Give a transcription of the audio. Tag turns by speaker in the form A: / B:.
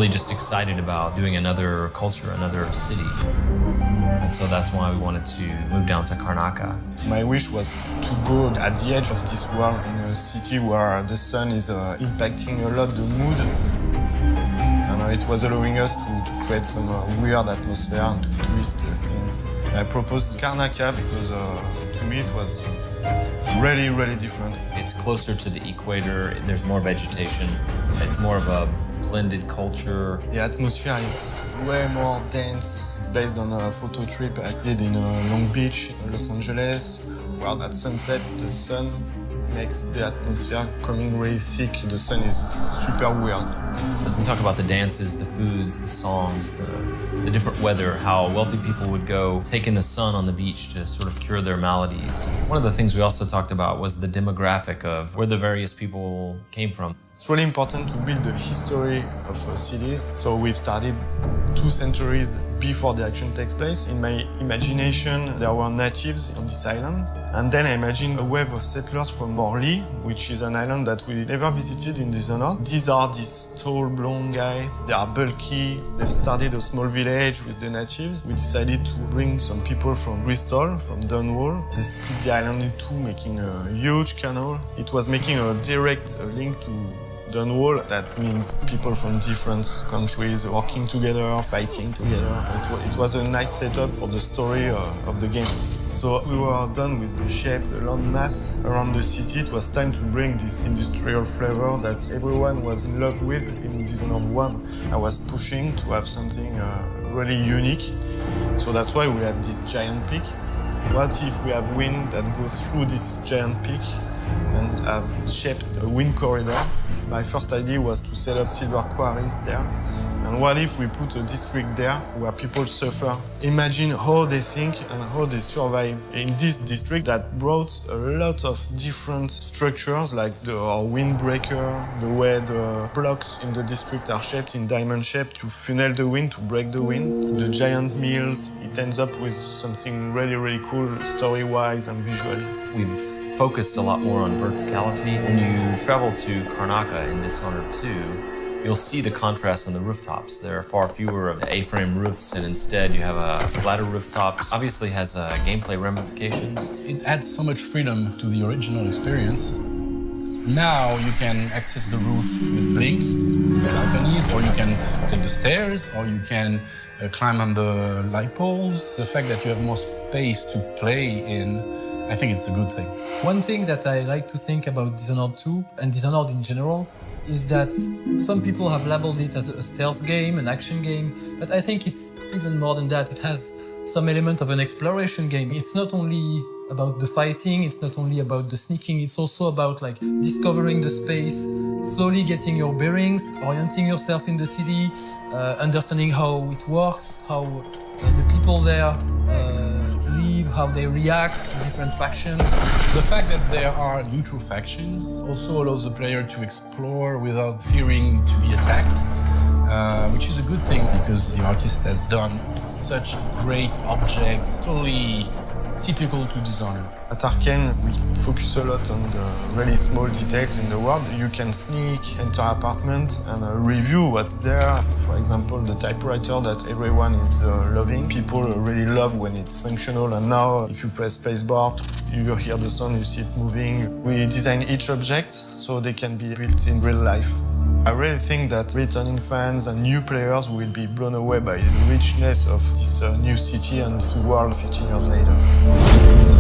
A: really just excited about doing another culture, another city. And so that's why we wanted to move down to Karnaka.
B: My wish was to go at the edge of this world in a city where the sun is impacting a lot the mood. And it was allowing us to create some weird atmosphere and to twist things. I proposed Karnaka because to me it was really, really different.
A: It's closer to the equator, there's more vegetation, it's more of a blended culture.
B: The atmosphere is way more dense. It's based on a photo trip I did in Long Beach, Los Angeles, where at sunset the sun makes the atmosphere coming really thick. The sun is super weird.
A: As we talk about the dances, the foods, the songs, the different weather, how wealthy people would go take in the sun on the beach to sort of cure their maladies. One of the things we also talked about was the demographic of where the various people came from.
B: It's really important to build the history of a city. So we've started 2 centuries before the action takes place. In my imagination, there were natives on this island. And then I imagined a wave of settlers from Morley, which is an island that we never visited in Dishonored. These are this tall, blonde guy. They are bulky. They've started a small village with the natives. We decided to bring some people from Bristol, from Dunwall. They split the island in 2, making a huge canal. It was making a direct link to Dunwall. That means people from different countries working together, fighting together. It was a nice setup for the story of the game. So we were done with the shape, the landmass around the city. It was time to bring this industrial flavor that everyone was in love with in Dishonored 1. I was pushing to have something really unique. So that's why we have this giant peak. What if we have wind that goes through this giant peak and have shaped a wind corridor? My first idea was to set up silver quarries there. And what if we put a district there where people suffer? Imagine how they think and how they survive in this district that brought a lot of different structures, like the windbreaker, the way the blocks in the district are shaped in diamond shape to funnel the wind, to break the wind. The giant mills, it ends up with something really, really cool, story-wise and visually.
A: We've focused a lot more on verticality. When you travel to Karnaka in Dishonored 2, you'll see the contrast on the rooftops. There are far fewer of the A-frame roofs, and instead you have a flatter rooftops. Obviously has gameplay ramifications.
C: It adds so much freedom to the original experience. Now you can access the roof with blink, balconies, or you can take the stairs, or you can climb on the light poles. The fact that you have more space to play in, I think it's a good thing.
D: One thing that I like to think about Dishonored 2 and Dishonored in general is that some people have labeled it as a stealth game, an action game, but I think it's even more than that. It has some element of an exploration game. It's not only about the fighting, it's not only about the sneaking, it's also about like discovering the space, slowly getting your bearings, orienting yourself in the city, understanding how it works, how the people there live, how they react to different factions.
C: The fact that there are neutral factions also allows the player to explore without fearing to be attacked, which is a good thing because the artist has done such great objects, totally typical to Dishonored.
B: At Arkane, we focus a lot on the really small details in the world. You can sneak, enter apartment and review what's there. For example, the typewriter that everyone is loving. People really love when it's functional, and now if you press spacebar, you hear the sound, you see it moving. We design each object so they can be built in real life. I really think that returning fans and new players will be blown away by the richness of this new city and this world 15 years later.